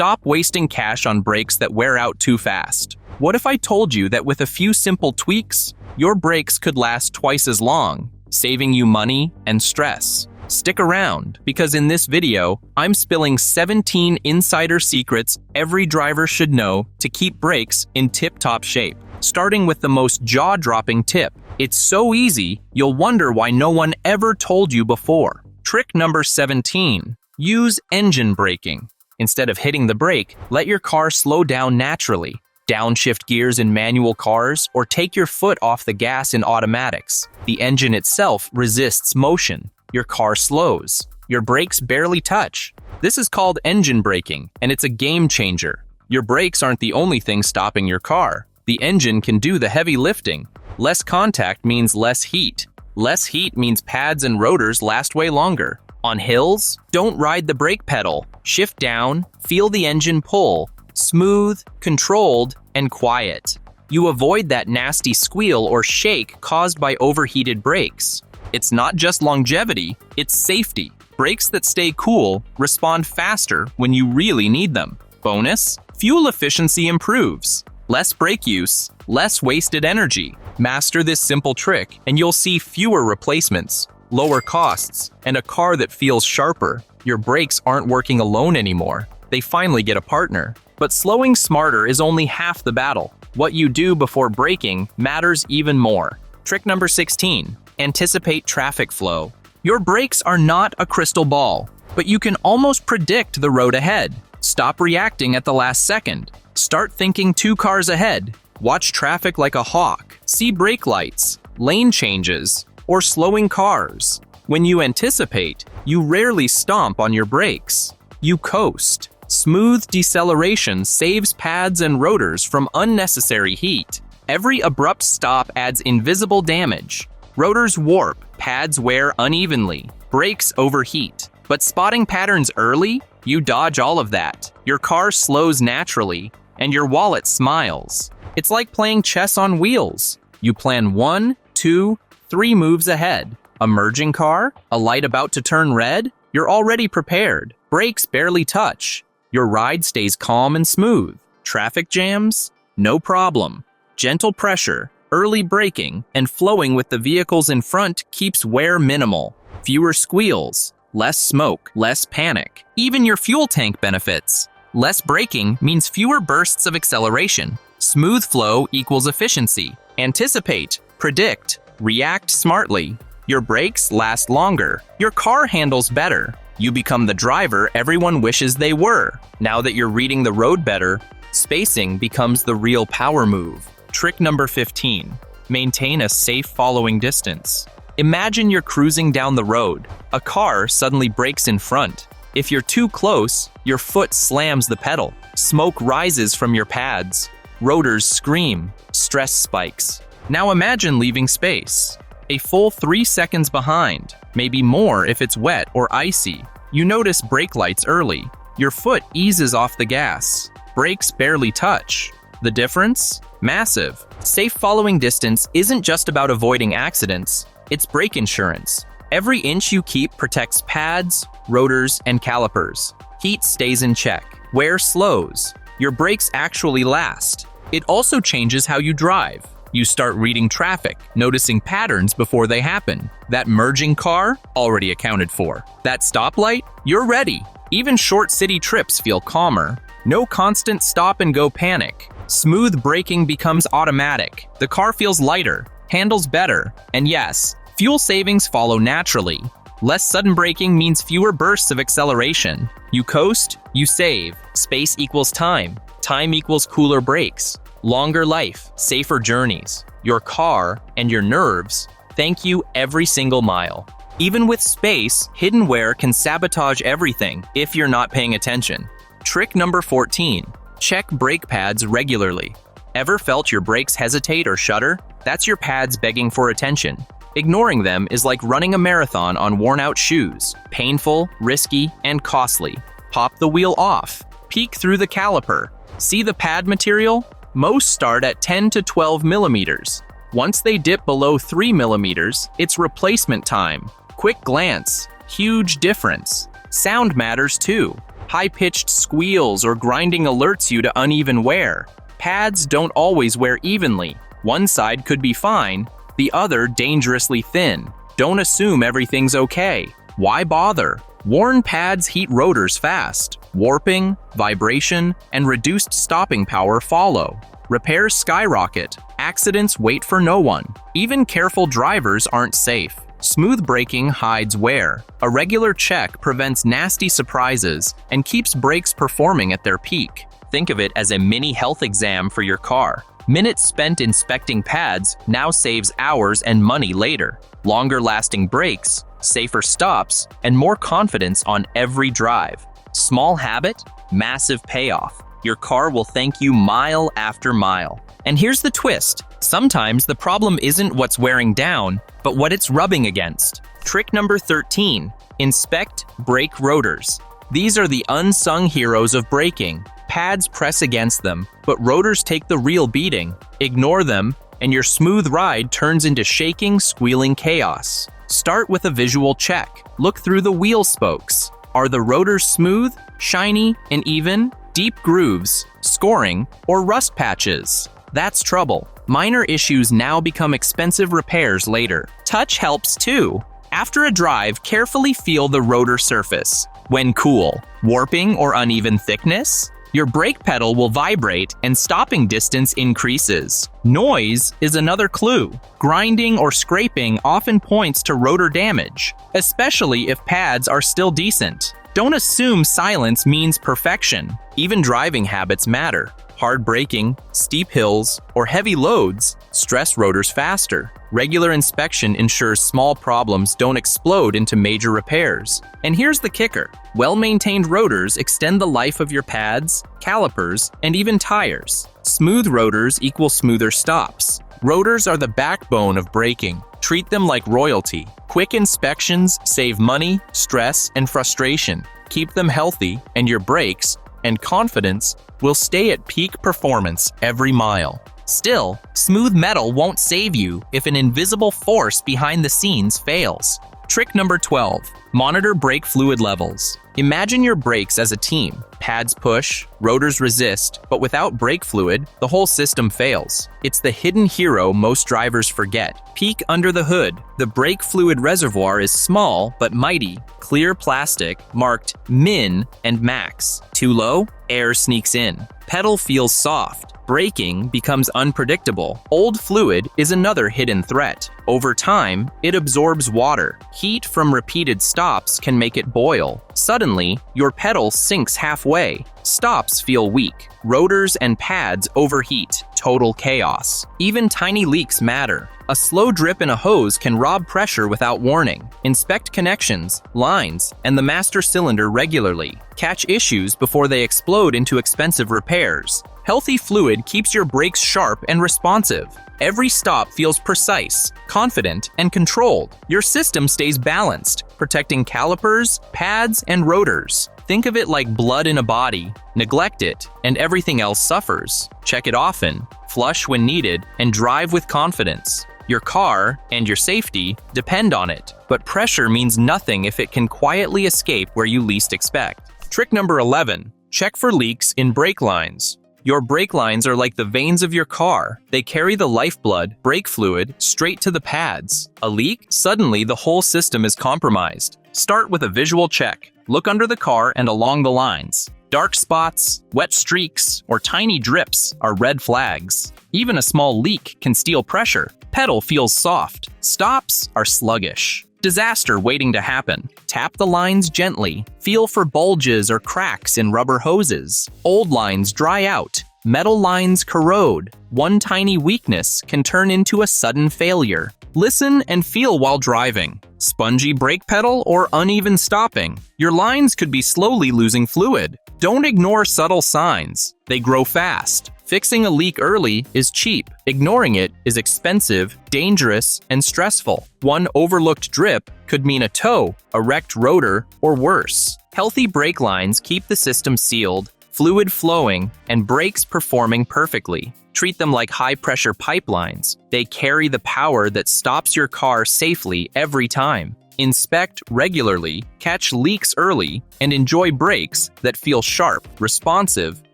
Stop wasting cash on brakes that wear out too fast. What if I told you that with a few simple tweaks, your brakes could last twice as long, saving you money and stress? Stick around, because in this video, I'm spilling 17 insider secrets every driver should know to keep brakes in tip-top shape. Starting with the most jaw-dropping tip. It's so easy, you'll wonder why no one ever told you before. Trick number 17. Use engine braking. Instead of hitting the brake, let your car slow down naturally. Downshift gears in manual cars, or take your foot off the gas in automatics. The engine itself resists motion. Your car slows. Your brakes barely touch. This is called engine braking, and it's a game changer. Your brakes aren't the only thing stopping your car. The engine can do the heavy lifting. Less contact means less heat. Less heat means pads and rotors last way longer. On hills, don't ride the brake pedal. Shift down, feel the engine pull. Smooth, controlled, and quiet. You avoid that nasty squeal or shake caused by overheated brakes. It's not just longevity, it's safety. Brakes that stay cool respond faster when you really need them. Bonus, fuel efficiency improves. Less brake use, less wasted energy. Master this simple trick and you'll see fewer replacements, lower costs, and a car that feels sharper. Your brakes aren't working alone anymore. They finally get a partner. But slowing smarter is only half the battle. What you do before braking matters even more. Trick number 16. Anticipate traffic flow. Your brakes are not a crystal ball, but you can almost predict the road ahead. Stop reacting at the last second. Start thinking 2 cars ahead. Watch traffic like a hawk. See brake lights, lane changes, or slowing cars. When you anticipate, you rarely stomp on your brakes. You coast. Smooth deceleration saves pads and rotors from unnecessary heat. Every abrupt stop adds invisible damage. Rotors warp, pads wear unevenly, brakes overheat. But spotting patterns early, you dodge all of that. Your car slows naturally, and your wallet smiles. It's like playing chess on wheels. You plan 1, 2, 3 moves ahead. A merging car? A light about to turn red? You're already prepared. Brakes barely touch. Your ride stays calm and smooth. Traffic jams? No problem. Gentle pressure, early braking, and flowing with the vehicles in front keeps wear minimal. Fewer squeals, less smoke, less panic. Even your fuel tank benefits. Less braking means fewer bursts of acceleration. Smooth flow equals efficiency. Anticipate, predict, react smartly. Your brakes last longer. Your car handles better. You become the driver everyone wishes they were. Now that you're reading the road better, spacing becomes the real power move. Trick number 15. Maintain a safe following distance. Imagine you're cruising down the road. A car suddenly brakes in front. If you're too close, your foot slams the pedal. Smoke rises from your pads. Rotors scream. Stress spikes. Now imagine leaving space. A full 3 seconds behind, maybe more if it's wet or icy. You notice brake lights early. Your foot eases off the gas. Brakes barely touch. The difference? Massive. Safe following distance isn't just about avoiding accidents, it's brake insurance. Every inch you keep protects pads, rotors, and calipers. Heat stays in check. Wear slows. Your brakes actually last. It also changes how you drive. You start reading traffic, noticing patterns before they happen. That merging car? Already accounted for. That stoplight? You're ready. Even short city trips feel calmer. No constant stop and go panic. Smooth braking becomes automatic. The car feels lighter, handles better, and yes, fuel savings follow naturally. Less sudden braking means fewer bursts of acceleration. You coast, you save. Space equals time. Time equals cooler brakes. Longer life, safer journeys. Your car and your nerves thank you every single mile. Even with space, hidden wear can sabotage everything if you're not paying attention. Trick number 14. Check brake pads regularly. Ever felt your brakes hesitate or shudder? That's your pads begging for attention. Ignoring them is like running a marathon on worn-out shoes. Painful, risky, and costly. Pop the wheel off. Peek through the caliper. See the pad material? Most start at 10 to 12 millimeters. Once they dip below 3 millimeters, it's replacement time. Quick glance. Huge difference. Sound matters too. High-pitched squeals or grinding alerts you to uneven wear. Pads don't always wear evenly. One side could be fine, the other dangerously thin. Don't assume everything's okay. Why bother? Worn pads heat rotors fast. Warping, vibration, and reduced stopping power follow. Repairs skyrocket. Accidents wait for no one. Even careful drivers aren't safe. Smooth braking hides wear. A regular check prevents nasty surprises and keeps brakes performing at their peak. Think of it as a mini health exam for your car. Minutes spent inspecting pads now saves hours and money later. Longer-lasting brakes, safer stops, and more confidence on every drive. Small habit, massive payoff. Your car will thank you mile after mile. And here's the twist. Sometimes the problem isn't what's wearing down, but what it's rubbing against. Trick number 13. Inspect brake rotors. These are the unsung heroes of braking. Pads press against them, but rotors take the real beating. Ignore them, and your smooth ride turns into shaking, squealing chaos. Start with a visual check. Look through the wheel spokes. Are the rotors smooth, shiny, and even? Deep grooves, scoring, or rust patches? That's trouble. Minor issues now become expensive repairs later. Touch helps too. After a drive, carefully feel the rotor surface. When cool, warping or uneven thickness? Your brake pedal will vibrate and stopping distance increases. Noise is another clue. Grinding or scraping often points to rotor damage, especially if pads are still decent. Don't assume silence means perfection. Even driving habits matter. Hard braking, steep hills, or heavy loads stress rotors faster. Regular inspection ensures small problems don't explode into major repairs. And here's the kicker. Well-maintained rotors extend the life of your pads, calipers, and even tires. Smooth rotors equal smoother stops. Rotors are the backbone of braking. Treat them like royalty. Quick inspections save money, stress, and frustration. Keep them healthy, and your brakes and confidence will stay at peak performance every mile. Still, smooth metal won't save you if an invisible force behind the scenes fails. Trick number 12. Monitor brake fluid levels. Imagine your brakes as a team. Pads push, rotors resist, but without brake fluid, the whole system fails. It's the hidden hero most drivers forget. Peek under the hood. The brake fluid reservoir is small but mighty. Clear plastic marked min and max. Too low? Air sneaks in. Pedal feels soft. Braking becomes unpredictable. Old fluid is another hidden threat. Over time, it absorbs water. Heat from repeated stops can make it boil. Suddenly, your pedal sinks halfway. Stops feel weak. Rotors and pads overheat. Total chaos. Even tiny leaks matter. A slow drip in a hose can rob pressure without warning. Inspect connections, lines, and the master cylinder regularly. Catch issues before they explode into expensive repairs. Healthy fluid keeps your brakes sharp and responsive. Every stop feels precise, confident, and controlled. Your system stays balanced, protecting calipers, pads, and rotors. Think of it like blood in a body. Neglect it, and everything else suffers. Check it often, flush when needed, and drive with confidence. Your car and your safety depend on it, but pressure means nothing if it can quietly escape where you least expect. Trick number 11. Check for leaks in brake lines. Your brake lines are like the veins of your car. They carry the lifeblood, brake fluid, straight to the pads. A leak? Suddenly the whole system is compromised. Start with a visual check. Look under the car and along the lines. Dark spots, wet streaks, or tiny drips are red flags. Even a small leak can steal pressure. Pedal feels soft. Stops are sluggish. Disaster waiting to happen. Tap the lines gently. Feel for bulges or cracks in rubber hoses. Old lines dry out. Metal lines corrode. One tiny weakness can turn into a sudden failure. Listen and feel while driving. Spongy brake pedal or uneven stopping. Your lines could be slowly losing fluid. Don't ignore subtle signs. They grow fast. Fixing a leak early is cheap. Ignoring it is expensive, dangerous, and stressful. One overlooked drip could mean a tow, a wrecked rotor, or worse. Healthy brake lines keep the system sealed, fluid flowing, and brakes performing perfectly. Treat them like high-pressure pipelines. They carry the power that stops your car safely every time. Inspect regularly, catch leaks early, and enjoy brakes that feel sharp, responsive,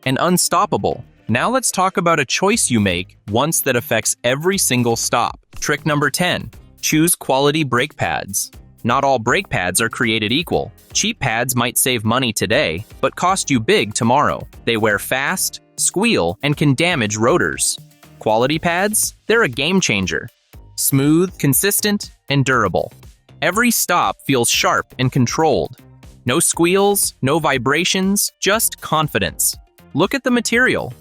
and unstoppable. Now let's talk about a choice you make once that affects every single stop. Trick number 10. Choose quality brake pads. Not all brake pads are created equal. Cheap pads might save money today, but cost you big tomorrow. They wear fast, squeal, and can damage rotors. Quality pads? They're a game changer. Smooth, consistent, and durable. Every stop feels sharp and controlled. No squeals, no vibrations, just confidence. Look at the material.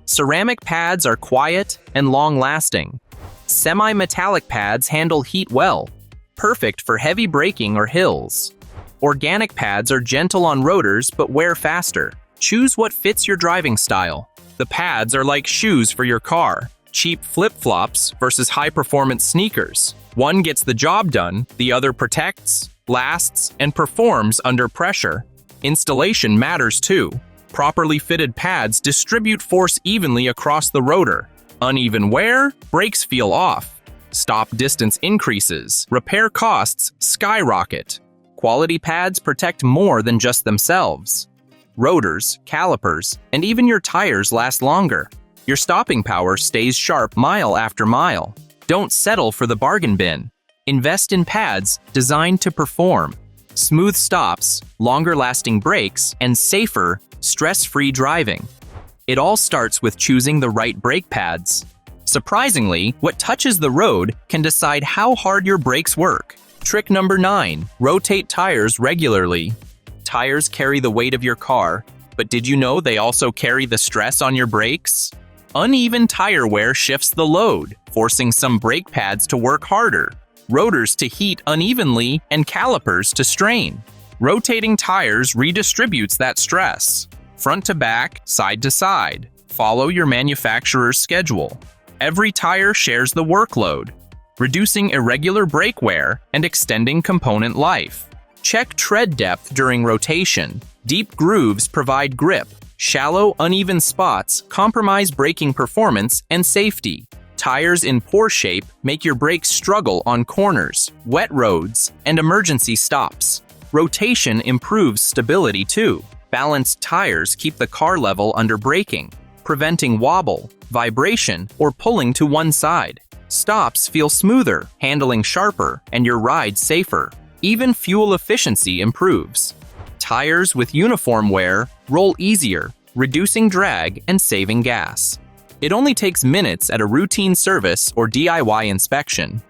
Ceramic pads are quiet and long-lasting. Semi-metallic pads handle heat well, perfect for heavy braking or hills. Organic pads are gentle on rotors but wear faster. Choose what fits your driving style. The pads are like shoes for your car. Cheap flip-flops versus high-performance sneakers. One gets the job done, the other protects, lasts, and performs under pressure. Installation matters too. Properly fitted pads distribute force evenly across the rotor. Uneven wear, brakes feel off. Stop distance increases, repair costs skyrocket. Quality pads protect more than just themselves. Rotors, calipers, and even your tires last longer. Your stopping power stays sharp mile after mile. Don't settle for the bargain bin. Invest in pads designed to perform. Smooth stops, longer-lasting brakes, and safer, stress-free driving. It all starts with choosing the right brake pads. Surprisingly, what touches the road can decide how hard your brakes work. Trick number 9. Rotate tires regularly. Tires carry the weight of your car, but did you know they also carry the stress on your brakes? Uneven tire wear shifts the load, forcing some brake pads to work harder, rotors to heat unevenly, and calipers to strain. Rotating tires redistributes that stress. Front to back, side to side. Follow your manufacturer's schedule. Every tire shares the workload, reducing irregular brake wear and extending component life. Check tread depth during rotation. Deep grooves provide grip. Shallow, uneven spots compromise braking performance and safety. Tires in poor shape make your brakes struggle on corners, wet roads, and emergency stops. Rotation improves stability too. Balanced tires keep the car level under braking, preventing wobble, vibration, or pulling to one side. Stops feel smoother, handling sharper, and your ride safer. Even fuel efficiency improves. Tires with uniform wear roll easier, reducing drag and saving gas. It only takes minutes at a routine service or DIY inspection.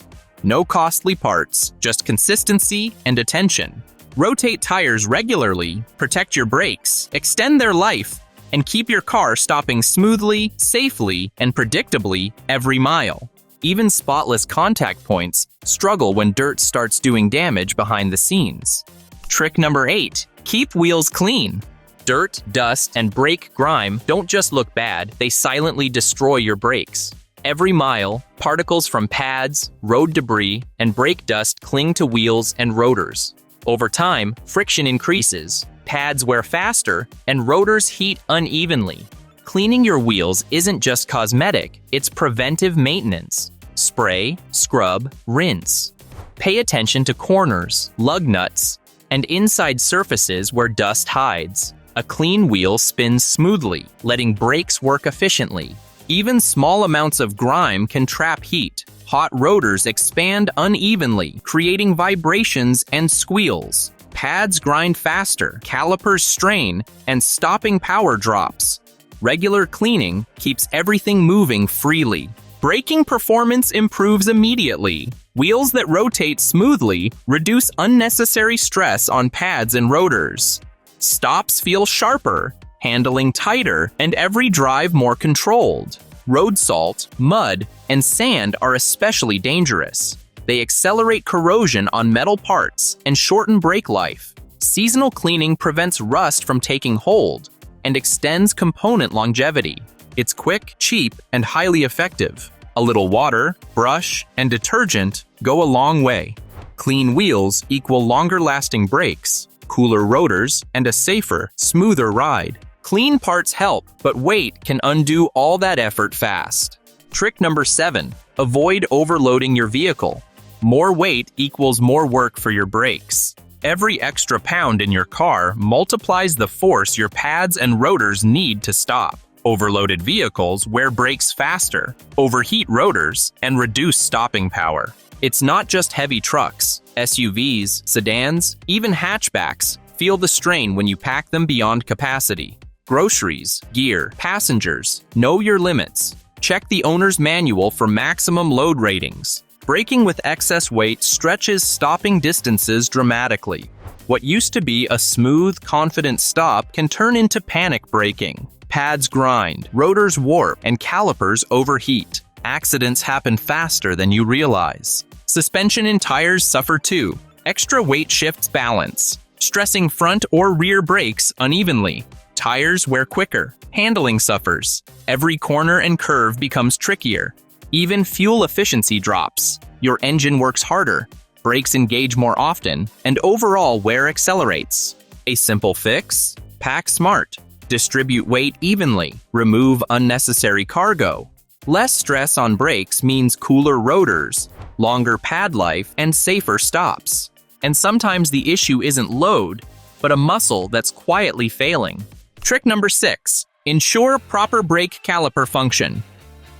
No costly parts, just consistency and attention. Rotate tires regularly, protect your brakes, extend their life, and keep your car stopping smoothly, safely, and predictably every mile. Even spotless contact points struggle when dirt starts doing damage behind the scenes. Trick number 8. Keep wheels clean. Dirt, dust, and brake grime don't just look bad, they silently destroy your brakes. Every mile, particles from pads, road debris, and brake dust cling to wheels and rotors. Over time, friction increases, pads wear faster, and rotors heat unevenly. Cleaning your wheels isn't just cosmetic, it's preventive maintenance. Spray, scrub, rinse. Pay attention to corners, lug nuts, and inside surfaces where dust hides. A clean wheel spins smoothly, letting brakes work efficiently. Even small amounts of grime can trap heat. Hot rotors expand unevenly, creating vibrations and squeals. Pads grind faster, calipers strain, and stopping power drops. Regular cleaning keeps everything moving freely. Braking performance improves immediately. Wheels that rotate smoothly reduce unnecessary stress on pads and rotors. Stops feel sharper, handling tighter, and every drive more controlled. Road salt, mud, and sand are especially dangerous. They accelerate corrosion on metal parts and shorten brake life. Seasonal cleaning prevents rust from taking hold and extends component longevity. It's quick, cheap, and highly effective. A little water, brush, and detergent go a long way. Clean wheels equal longer-lasting brakes, cooler rotors, and a safer, smoother ride. Clean parts help, but weight can undo all that effort fast. Trick number 7. Avoid overloading your vehicle. More weight equals more work for your brakes. Every extra pound in your car multiplies the force your pads and rotors need to stop. Overloaded vehicles wear brakes faster, overheat rotors, and reduce stopping power. It's not just heavy trucks. SUVs, sedans, even hatchbacks feel the strain when you pack them beyond capacity. Groceries, gear, passengers, know your limits. Check the owner's manual for maximum load ratings. Braking with excess weight stretches stopping distances dramatically. What used to be a smooth, confident stop can turn into panic braking. Pads grind, rotors warp, and calipers overheat. Accidents happen faster than you realize. Suspension and tires suffer too. Extra weight shifts balance, stressing front or rear brakes unevenly. Tires wear quicker. Handling suffers. Every corner and curve becomes trickier. Even fuel efficiency drops. Your engine works harder, brakes engage more often, and overall wear accelerates. A simple fix? Pack smart. Distribute weight evenly. Remove unnecessary cargo. Less stress on brakes means cooler rotors, longer pad life, and safer stops. And sometimes the issue isn't load, but a muscle that's quietly failing. Trick number 6. Ensure proper brake caliper function.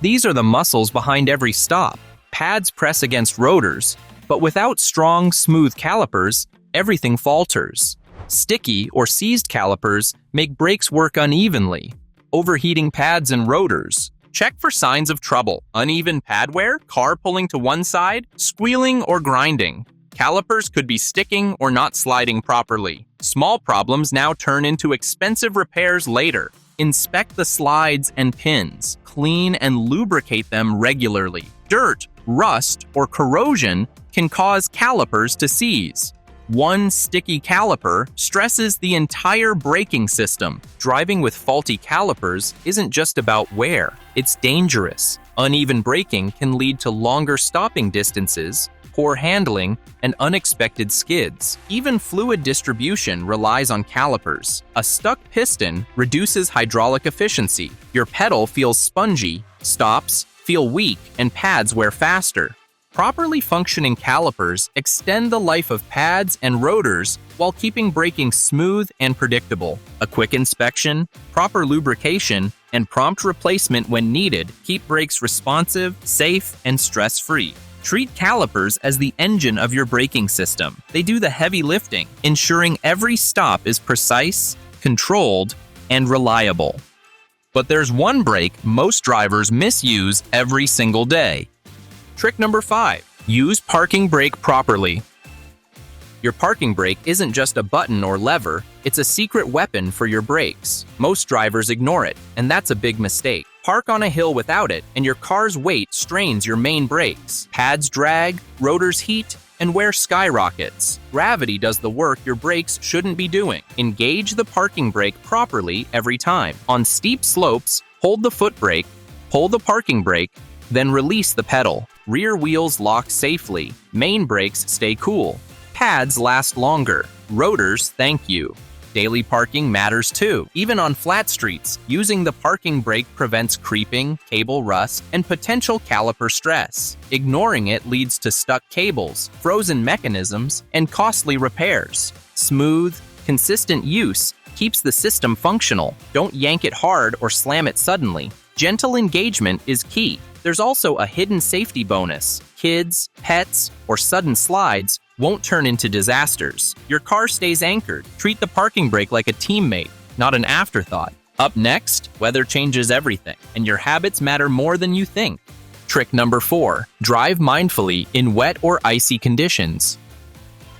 These are the muscles behind every stop. Pads press against rotors, but without strong, smooth calipers, everything falters. Sticky or seized calipers make brakes work unevenly. Overheating pads and rotors. Check for signs of trouble. Uneven pad wear, car pulling to one side, squealing or grinding. Calipers could be sticking or not sliding properly. Small problems now turn into expensive repairs later. Inspect the slides and pins. Clean and lubricate them regularly. Dirt, rust, or corrosion can cause calipers to seize. One sticky caliper stresses the entire braking system. Driving with faulty calipers isn't just about wear, it's dangerous. Uneven braking can lead to longer stopping distances, poor handling, and unexpected skids. Even fluid distribution relies on calipers. A stuck piston reduces hydraulic efficiency. Your pedal feels spongy, stops feel weak, and pads wear faster. Properly functioning calipers extend the life of pads and rotors while keeping braking smooth and predictable. A quick inspection, proper lubrication, and prompt replacement when needed keep brakes responsive, safe, and stress-free. Treat calipers as the engine of your braking system. They do the heavy lifting, ensuring every stop is precise, controlled, and reliable. But there's one brake most drivers misuse every single day. Trick number 5. Use parking brake properly. Your parking brake isn't just a button or lever, it's a secret weapon for your brakes. Most drivers ignore it, and that's a big mistake. Park on a hill without it, and your car's weight strains your main brakes. Pads drag, rotors heat, and wear skyrockets. Gravity does the work your brakes shouldn't be doing. Engage the parking brake properly every time. On steep slopes, hold the foot brake, pull the parking brake, then release the pedal. Rear wheels lock safely. Main brakes stay cool. Pads last longer. Rotors thank you. Daily parking matters too. Even on flat streets, using the parking brake prevents creeping, cable rust, and potential caliper stress. Ignoring it leads to stuck cables, frozen mechanisms, and costly repairs. Smooth, consistent use keeps the system functional. Don't yank it hard or slam it suddenly. Gentle engagement is key. There's also a hidden safety bonus. Kids, pets, or sudden slides won't turn into disasters. Your car stays anchored. Treat the parking brake like a teammate, not an afterthought. Up next, weather changes everything, and your habits matter more than you think. Trick number 4. Drive mindfully in wet or icy conditions.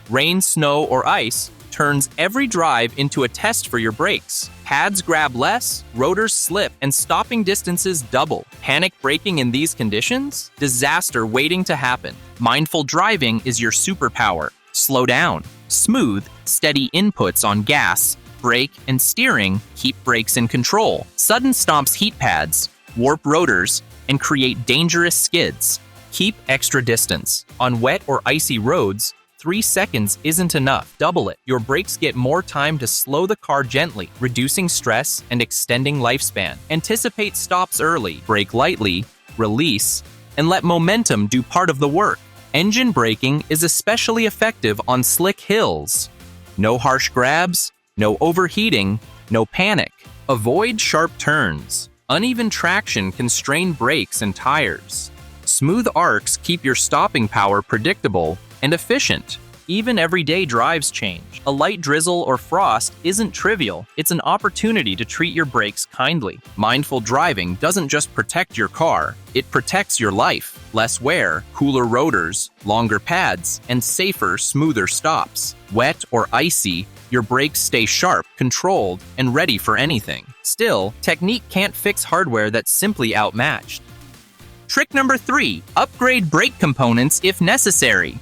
Rain, snow, or ice turns every drive into a test for your brakes. Pads grab less, rotors slip, and stopping distances double. Panic braking in these conditions? Disaster waiting to happen. Mindful driving is your superpower. Slow down. Smooth, steady inputs on gas, brake, and steering keep brakes in control. Sudden stomps heat pads, warp rotors, and create dangerous skids. Keep extra distance. On wet or icy roads, 3 seconds isn't enough. Double it. Your brakes get more time to slow the car gently, reducing stress and extending lifespan. Anticipate stops early. Brake lightly, release, and let momentum do part of the work. Engine braking is especially effective on slick hills. No harsh grabs, no overheating, no panic. Avoid sharp turns. Uneven traction can strain brakes and tires. Smooth arcs keep your stopping power predictable and efficient. Even everyday drives change. A light drizzle or frost isn't trivial. It's an opportunity to treat your brakes kindly. Mindful driving doesn't just protect your car, it protects your life. Less wear, cooler rotors, longer pads, and safer, smoother stops. Wet or icy, your brakes stay sharp, controlled, and ready for anything. Still, technique can't fix hardware that's simply outmatched. Trick number 3, upgrade brake components if necessary.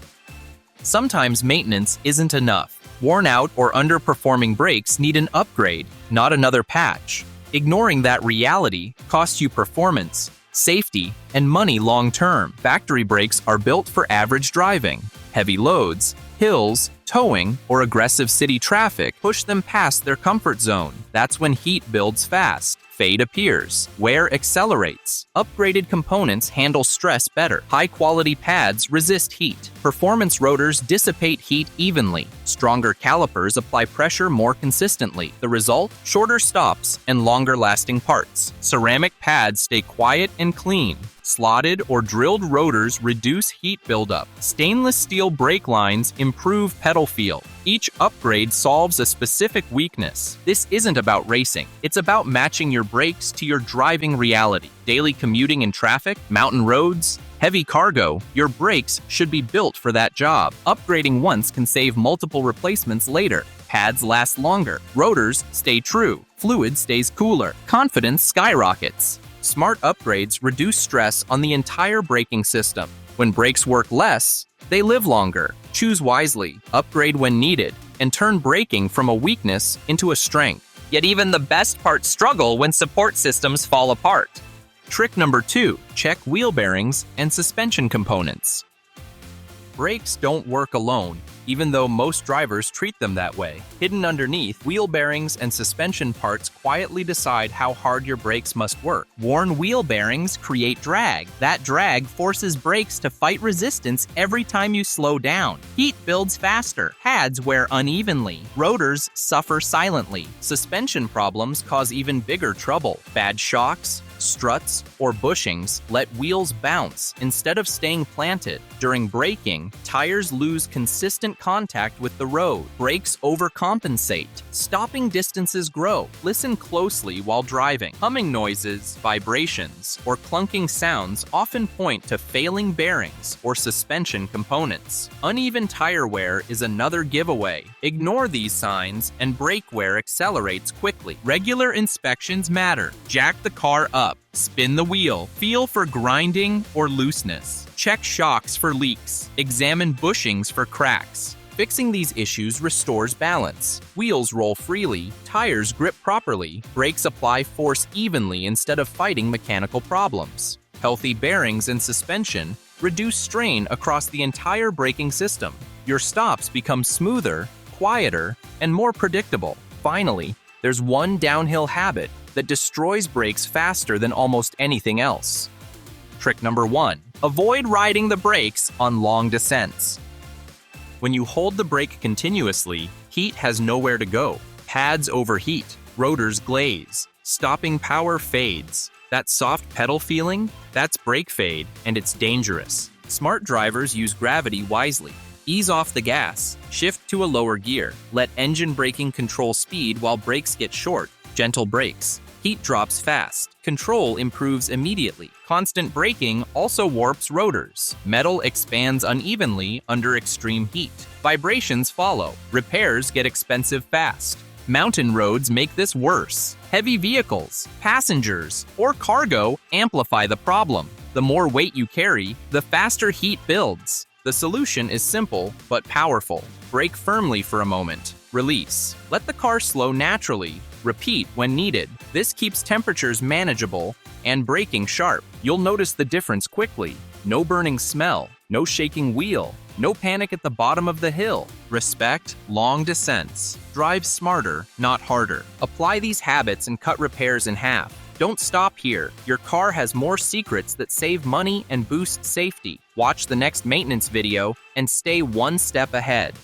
Sometimes maintenance isn't enough. Worn out or underperforming brakes need an upgrade, not another patch. Ignoring that reality costs you performance, safety, and money long-term. Factory brakes are built for average driving. Heavy loads, hills, towing, or aggressive city traffic push them past their comfort zone. That's when heat builds fast. Fade appears. Wear accelerates. Upgraded components handle stress better. High-quality pads resist heat. Performance rotors dissipate heat evenly. Stronger calipers apply pressure more consistently. The result? Shorter stops and longer-lasting parts. Ceramic pads stay quiet and clean. Slotted or drilled rotors reduce heat buildup. Stainless steel brake lines improve pedal feel. Each upgrade solves a specific weakness. This isn't about racing. It's about matching your brakes to your driving reality. Daily commuting in traffic, mountain roads, heavy cargo, your brakes should be built for that job. Upgrading once can save multiple replacements later. Pads last longer. Rotors stay true. Fluid stays cooler. Confidence skyrockets. Smart upgrades reduce stress on the entire braking system. When brakes work less, they live longer. Choose wisely, upgrade when needed, and turn braking from a weakness into a strength. Yet even the best parts struggle when support systems fall apart. Trick number 2, check wheel bearings and suspension components. Brakes don't work alone, even though most drivers treat them that way. Hidden underneath, wheel bearings and suspension parts quietly decide how hard your brakes must work. Worn wheel bearings create drag. That drag forces brakes to fight resistance every time you slow down. Heat builds faster. Pads wear unevenly. Rotors suffer silently. Suspension problems cause even bigger trouble. Bad shocks, struts, or bushings let wheels bounce instead of staying planted. During braking, tires lose consistent contact with the road. Brakes overcompensate. Stopping distances grow. Listen closely while driving. Humming noises, vibrations, or clunking sounds often point to failing bearings or suspension components. Uneven tire wear is another giveaway. Ignore these signs and brake wear accelerates quickly. Regular inspections matter. Jack the car up. Spin the wheel. Feel for grinding or looseness. Check shocks for leaks. Examine bushings for cracks. Fixing these issues restores balance. Wheels roll freely, tires grip properly, brakes apply force evenly instead of fighting mechanical problems. Healthy bearings and suspension reduce strain across the entire braking system. Your stops become smoother, quieter, and more predictable. Finally, there's one downhill habit that destroys brakes faster than almost anything else. Trick number 1, avoid riding the brakes on long descents. When you hold the brake continuously, heat has nowhere to go. Pads overheat, rotors glaze, stopping power fades. That soft pedal feeling? That's brake fade, and it's dangerous. Smart drivers use gravity wisely. Ease off the gas, shift to a lower gear, let engine braking control speed while brakes get short. Gentle brakes. Heat drops fast. Control improves immediately. Constant braking also warps rotors. Metal expands unevenly under extreme heat. Vibrations follow. Repairs get expensive fast. Mountain roads make this worse. Heavy vehicles, passengers, or cargo amplify the problem. The more weight you carry, the faster heat builds. The solution is simple but powerful. Brake firmly for a moment. Release. Let the car slow naturally. Repeat when needed. This keeps temperatures manageable and braking sharp. You'll notice the difference quickly. No burning smell, no shaking wheel, no panic at the bottom of the hill. Respect long descents. Drive smarter, not harder. Apply these habits and cut repairs in half. Don't stop here. Your car has more secrets that save money and boost safety. Watch the next maintenance video and stay one step ahead.